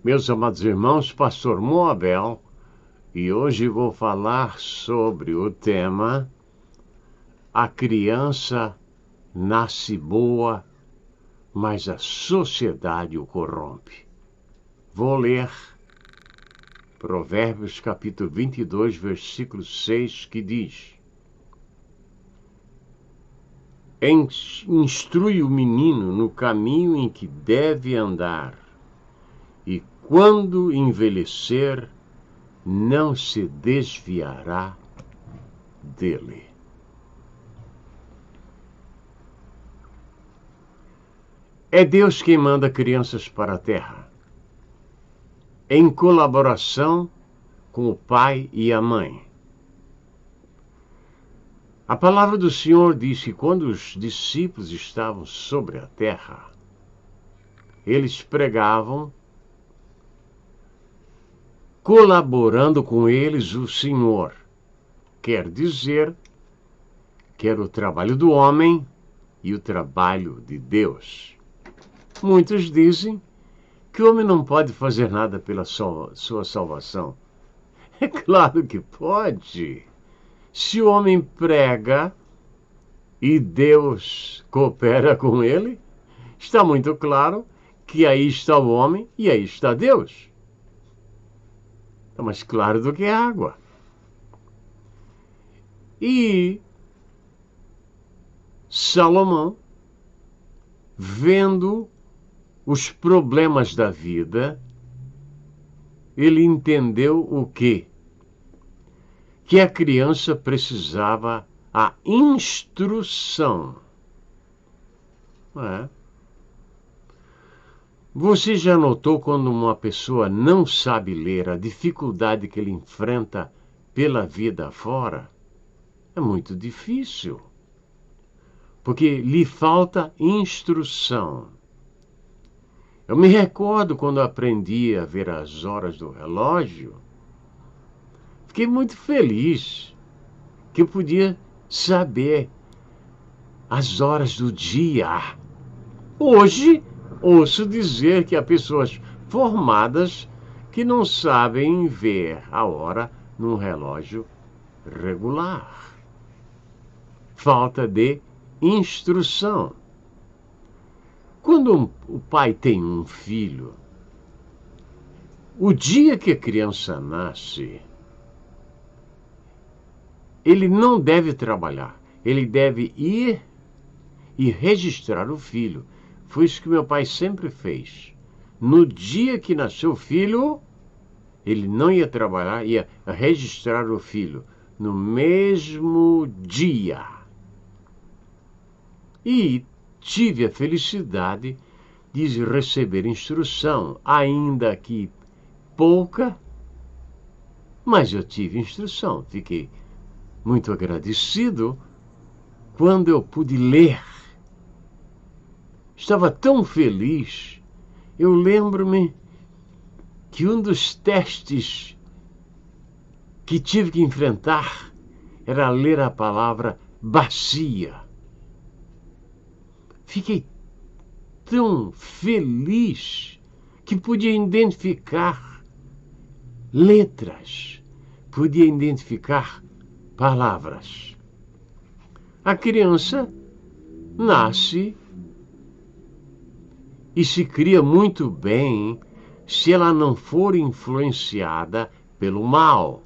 Meus amados irmãos, Pastor Moabel, e hoje vou falar sobre o tema A criança nasce boa, mas a sociedade o corrompe. Vou ler Provérbios capítulo 22, versículo 6, que diz: Instrui o menino no caminho em que deve andar, e quando envelhecer, não se desviará dele. É Deus quem manda crianças para a terra, em colaboração com o pai e a mãe. A palavra do Senhor diz que quando os discípulos estavam sobre a terra, eles pregavam, colaborando com eles o Senhor. Quer dizer que era o trabalho do homem e o trabalho de Deus. Muitos dizem que o homem não pode fazer nada pela sua salvação. É claro que pode. Se o homem prega e Deus coopera com ele, está muito claro que aí está o homem e aí está Deus. Está mais claro do que a água. E Salomão, vendo os problemas da vida, ele entendeu o quê? Que a criança precisava a instrução. Você já notou quando uma pessoa não sabe ler a dificuldade que ele enfrenta pela vida afora? É muito difícil, porque lhe falta instrução. Eu me recordo quando aprendi a ver as horas do relógio, fiquei muito feliz que eu podia saber as horas do dia. Hoje, ouço dizer que há pessoas formadas que não sabem ver a hora num relógio regular. Falta de instrução. Quando o pai tem um filho, o dia que a criança nasce, ele não deve trabalhar. Ele deve ir e registrar o filho. Foi isso que meu pai sempre fez. No dia que nasceu o filho, ele não ia trabalhar, ia registrar o filho no mesmo dia. E tive a felicidade de receber instrução, ainda que pouca, mas eu tive instrução. Fiquei muito agradecido quando eu pude ler. Estava tão feliz. Eu lembro-me que um dos testes que tive que enfrentar era ler a palavra bacia. Fiquei tão feliz que podia identificar letras, podia identificar palavras. A criança nasce e se cria muito bem se ela não for influenciada pelo mal.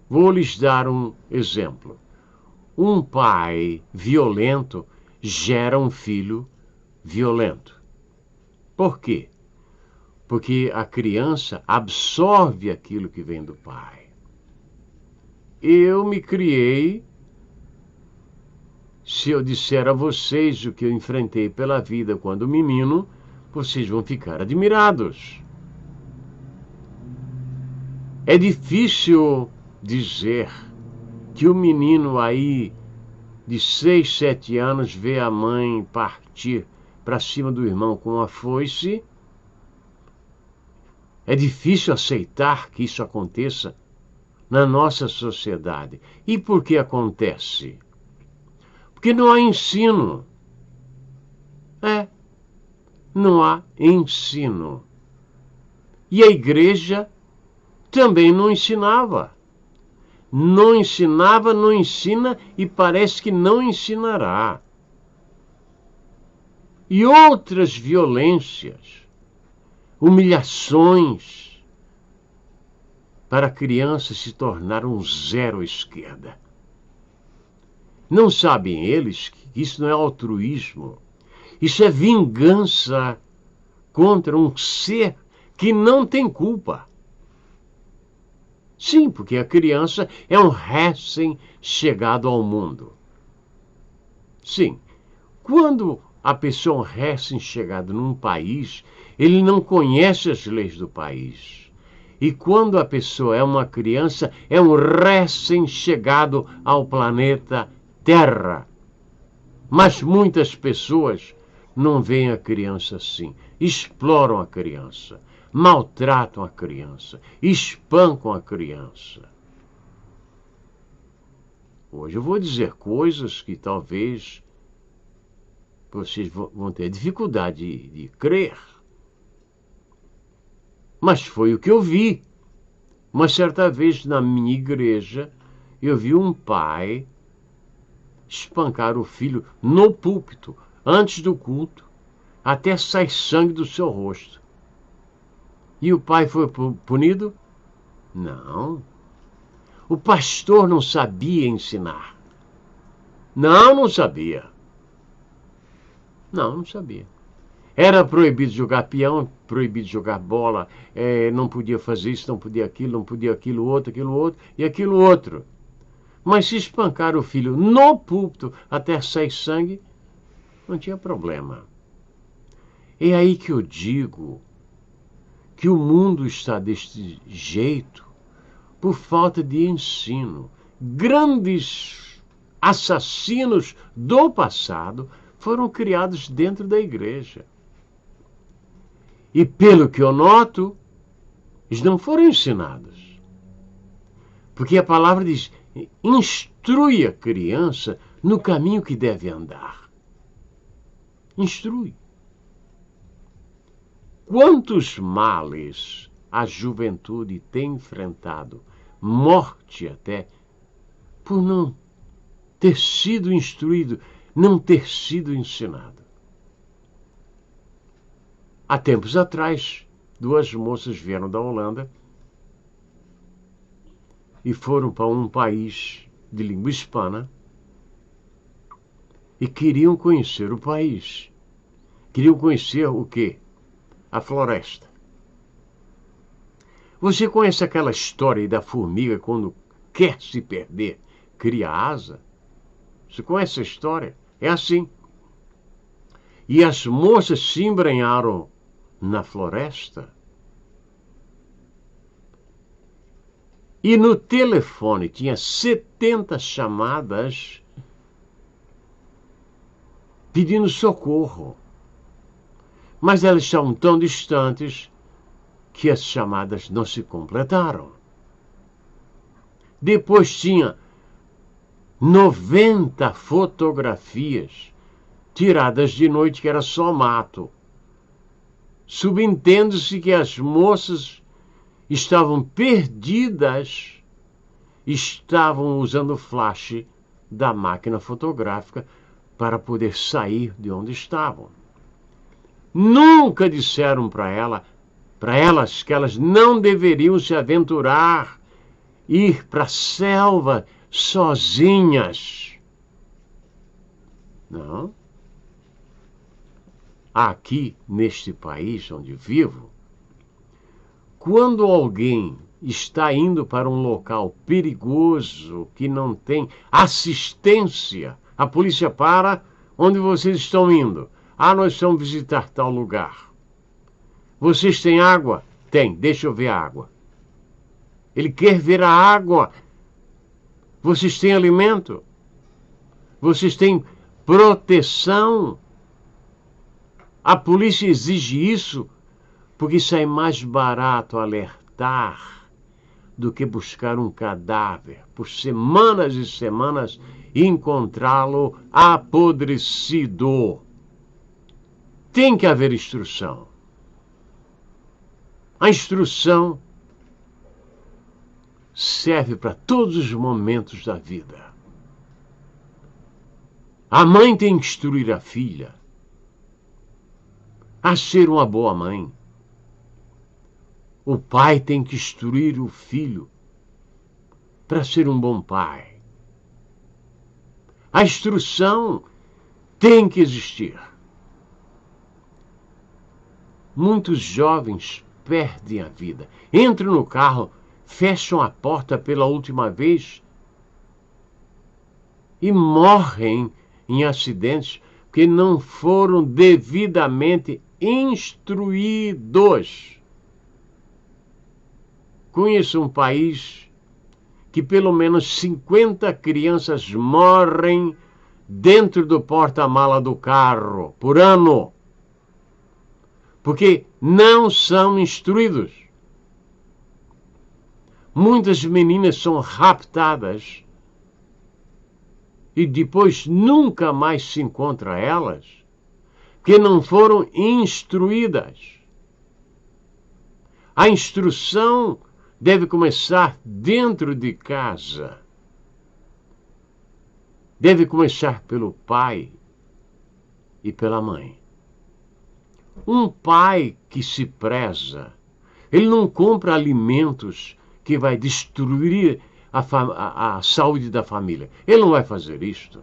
Vou lhes dar um exemplo. Um pai violento gera um filho violento. Por quê? Porque a criança absorve aquilo que vem do pai. Eu me criei, se eu disser a vocês o que eu enfrentei pela vida quando menino, vocês vão ficar admirados. É difícil dizer que o menino aí de 6, 7 anos vê a mãe partir para cima do irmão com a foice. É difícil aceitar que isso aconteça na nossa sociedade. E por que acontece? Porque não há ensino. Não há ensino. E a igreja também não ensinava. Não ensinava, não ensina e parece que não ensinará. E outras violências, humilhações, para a criança se tornar um zero à esquerda. Não sabem eles que isso não é altruísmo. Isso é vingança contra um ser que não tem culpa. Sim, porque a criança é um recém-chegado ao mundo. Sim, quando a pessoa é um recém-chegado num país, ele não conhece as leis do país. E quando a pessoa é uma criança, é um recém-chegado ao planeta Terra. Mas muitas pessoas não veem a criança assim, exploram a criança, maltratam a criança, espancam a criança. Hoje eu vou dizer coisas que talvez vocês vão ter dificuldade de crer. Mas foi o que eu vi. Uma certa vez na minha igreja, eu vi um pai espancar o filho no púlpito, antes do culto, até sair sangue do seu rosto. E o pai foi punido? Não. O pastor não sabia ensinar. Não sabia. Não sabia. Era proibido jogar peão, proibido jogar bola, não podia fazer isso, não podia aquilo outro, e aquilo outro. Mas se espancar o filho no púlpito até sair sangue, não tinha problema. É aí que eu digo que o mundo está deste jeito por falta de ensino. Grandes assassinos do passado foram criados dentro da igreja. E pelo que eu noto, eles não foram ensinados. Porque a palavra diz, instrui a criança no caminho que deve andar. Instrui. Quantos males a juventude tem enfrentado, morte até, por não ter sido instruído, não ter sido ensinado. Há tempos atrás, duas moças vieram da Holanda e foram para um país de língua hispana e queriam conhecer o país. Queriam conhecer o quê? A floresta. Você conhece aquela história da formiga quando quer se perder, cria asa? Você conhece a história? É assim. E as moças se embrenharam na floresta. E no telefone tinha 70 chamadas pedindo socorro. Mas elas estavam tão distantes que as chamadas não se completaram. Depois tinha 90 fotografias tiradas de noite, que era só mato. Subentende-se que as moças estavam perdidas, estavam usando o flash da máquina fotográfica para poder sair de onde estavam. Nunca disseram para elas que elas não deveriam se aventurar, ir para a selva sozinhas. Não. Aqui, neste país onde vivo, quando alguém está indo para um local perigoso que não tem assistência, a polícia para, onde vocês estão indo? Ah, nós vamos visitar tal lugar. Vocês têm água? Tem, deixa eu ver a água. Ele quer ver a água. Vocês têm alimento? Vocês têm proteção? A polícia exige isso porque sai mais barato alertar do que buscar um cadáver por semanas e semanas e encontrá-lo apodrecido. Tem que haver instrução. A instrução serve para todos os momentos da vida. A mãe tem que instruir a filha a ser uma boa mãe. O pai tem que instruir o filho para ser um bom pai. A instrução tem que existir. Muitos jovens perdem a vida. Entram no carro, fecham a porta pela última vez e morrem em acidentes porque não foram devidamente instruídos. Conheço um país que pelo menos 50 crianças morrem dentro do porta-mala do carro por ano, porque não são instruídos. Muitas meninas são raptadas e depois nunca mais se encontra elas, porque não foram instruídas. A instrução deve começar dentro de casa. Deve começar pelo pai e pela mãe. Um pai que se preza, ele não compra alimentos que vai destruir a saúde da família. Ele não vai fazer isto.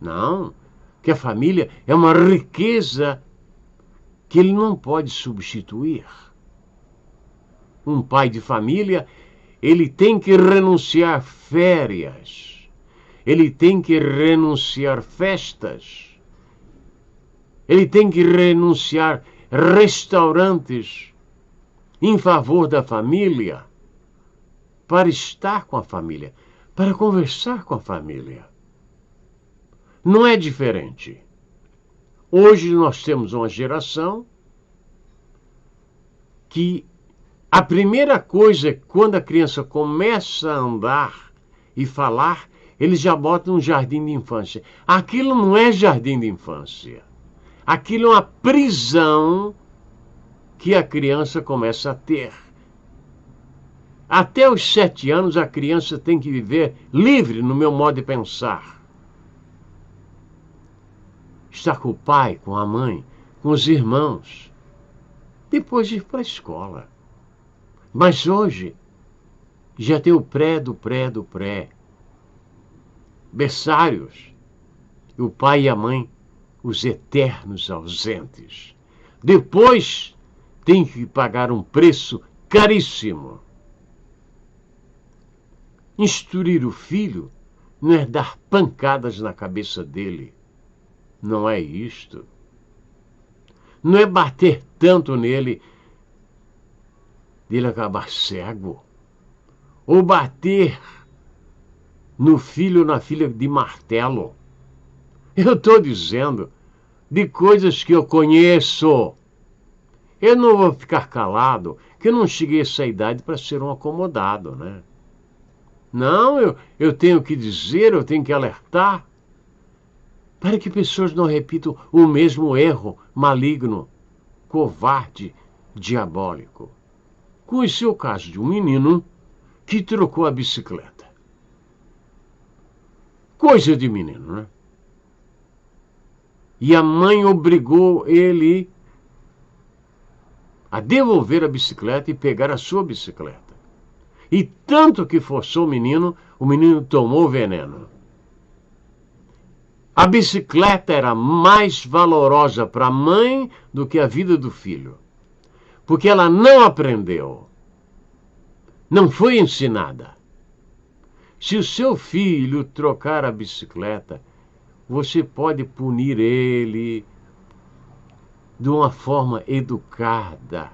Não, que a família é uma riqueza que ele não pode substituir. Um pai de família, ele tem que renunciar férias, ele tem que renunciar festas, ele tem que renunciar restaurantes em favor da família, para estar com a família, para conversar com a família. Não é diferente. Hoje nós temos uma geração que a primeira coisa é quando a criança começa a andar e falar, eles já botam um jardim de infância. Aquilo não é jardim de infância. Aquilo é uma prisão que a criança começa a ter. Até os 7 anos a criança tem que viver livre, no meu modo de pensar. Estar com o pai, com a mãe, com os irmãos. Depois ir para a escola. Mas hoje já tem o pré do pré do pré. Berçários. O pai e a mãe, os eternos ausentes. Depois tem que pagar um preço caríssimo. Instruir o filho não é dar pancadas na cabeça dele. Não é isto. Não é bater tanto nele dele acabar cego. Ou bater no filho ou na filha de martelo. Eu estou dizendo de coisas que eu conheço. Eu não vou ficar calado, que eu não cheguei a essa idade para ser um acomodado, né? Não, eu tenho que dizer, eu tenho que alertar, para que pessoas não repitam o mesmo erro maligno, covarde, diabólico. Conheci o caso de um menino que trocou a bicicleta. Coisa de menino, né? E a mãe obrigou ele a devolver a bicicleta e pegar a sua bicicleta. E tanto que forçou o menino tomou veneno. A bicicleta era mais valorosa para a mãe do que a vida do filho. Porque ela não aprendeu. Não foi ensinada. Se o seu filho trocar a bicicleta, você pode punir ele de uma forma educada,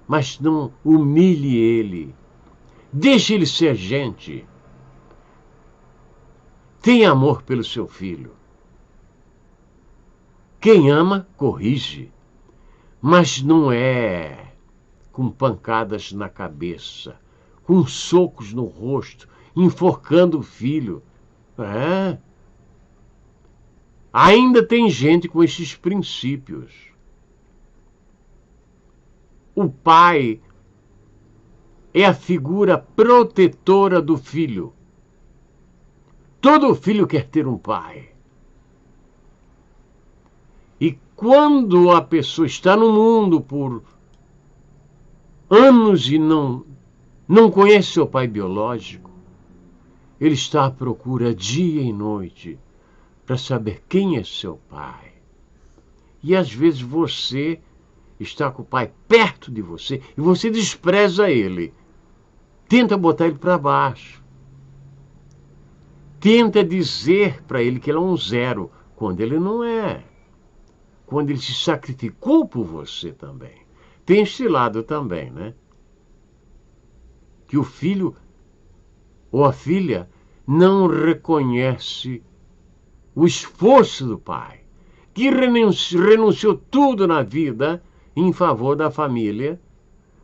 mas não humilhe ele. Deixe ele ser gente. Tenha amor pelo seu filho. Quem ama, corrige, mas não é com pancadas na cabeça, com socos no rosto, enforcando o filho. É. Ainda tem gente com esses princípios. o pai é a figura protetora do filho. Todo filho quer ter um pai. E quando a pessoa está no mundo por anos e não conhece seu pai biológico, ele está à procura dia e noite para saber quem é seu pai. E às vezes você está com o pai perto de você e você despreza ele. Tenta botar ele para baixo. Tenta dizer para ele que ele é um zero, quando ele não é. Quando ele se sacrificou por você também. Tem este lado também, né? Que o filho ou a filha não reconhece o esforço do pai, que renunciou tudo na vida em favor da família.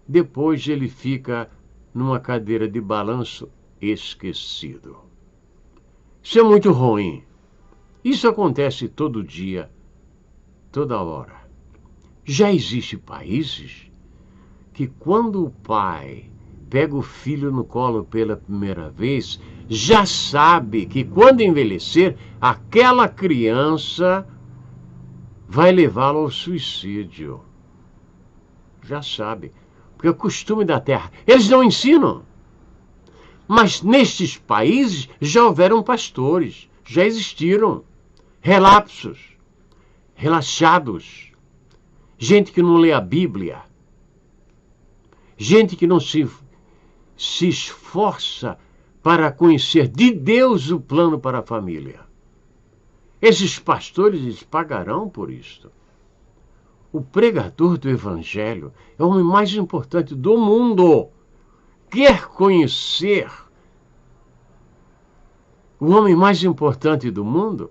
Depois ele fica numa cadeira de balanço esquecido. Isso é muito ruim. Isso acontece todo dia, toda hora. Já existem países que quando o pai pega o filho no colo pela primeira vez, já sabe que quando envelhecer, aquela criança vai levá-lo ao suicídio. Já sabe. Porque é o costume da terra. Eles não ensinam. Mas nestes países já houveram pastores, já existiram relapsos, relaxados, gente que não lê a Bíblia, gente que não se esforça para conhecer de Deus o plano para a família. Esses pastores, eles pagarão por isto. O pregador do Evangelho é o homem mais importante do mundo. Quer conhecer o homem mais importante do mundo?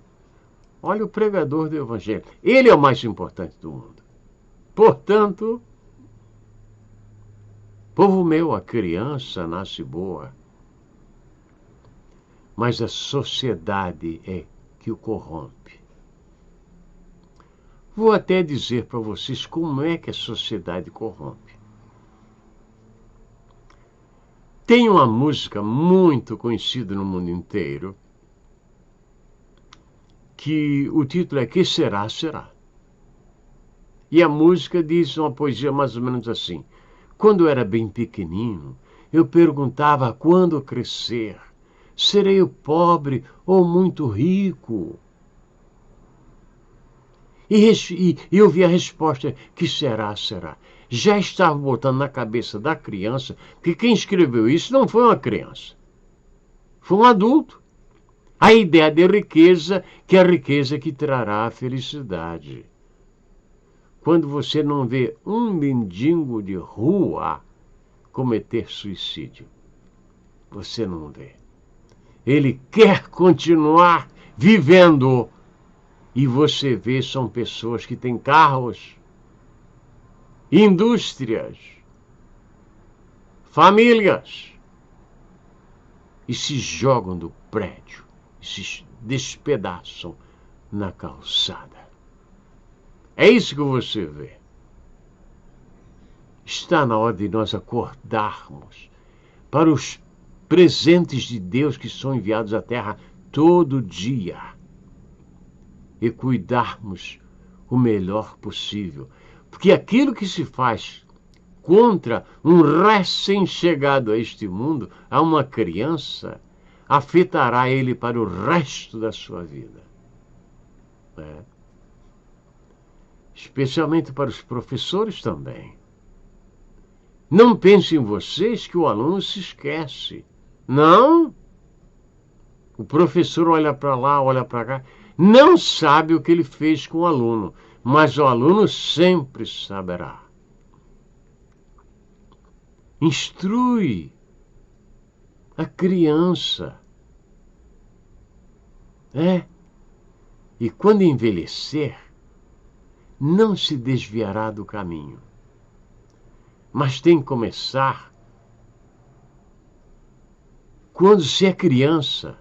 Olha o pregador do Evangelho. Ele é o mais importante do mundo. Portanto, povo meu, a criança nasce boa, mas a sociedade é que o corrompe. Vou até dizer para vocês como é que a sociedade corrompe. Tem uma música muito conhecida no mundo inteiro, que o título é Que Será, Será. E a música diz uma poesia mais ou menos assim: quando eu era bem pequenino, eu perguntava quando crescer, serei eu pobre ou muito rico? E eu vi a resposta: que será, será. Já estava botando na cabeça da criança que quem escreveu isso não foi uma criança, foi um adulto. A ideia de riqueza, que é a riqueza que trará a felicidade. Quando você não vê um mendigo de rua cometer suicídio, você não vê. Ele quer continuar vivendo. E você vê, são pessoas que têm carros, indústrias, famílias, e se jogam do prédio, se despedaçam na calçada. É isso que você vê. Está na hora de nós acordarmos para os presentes de Deus que são enviados à terra todo dia e cuidarmos o melhor possível. Porque aquilo que se faz contra um recém-chegado a este mundo, a uma criança, afetará ele para o resto da sua vida. É. Especialmente para os professores também. Não pensem vocês que o aluno se esquece. Não. O professor olha para lá, olha para cá, não sabe o que ele fez com o aluno, mas o aluno sempre saberá. Instrui a criança. E quando envelhecer, não se desviará do caminho. Mas tem que começar quando se é criança.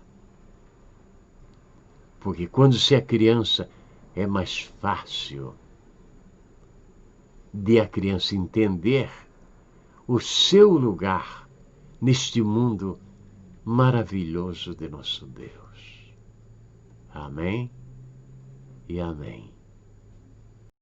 Porque quando se é criança é mais fácil dê à criança entender o seu lugar neste mundo maravilhoso de nosso Deus. Amém e amém.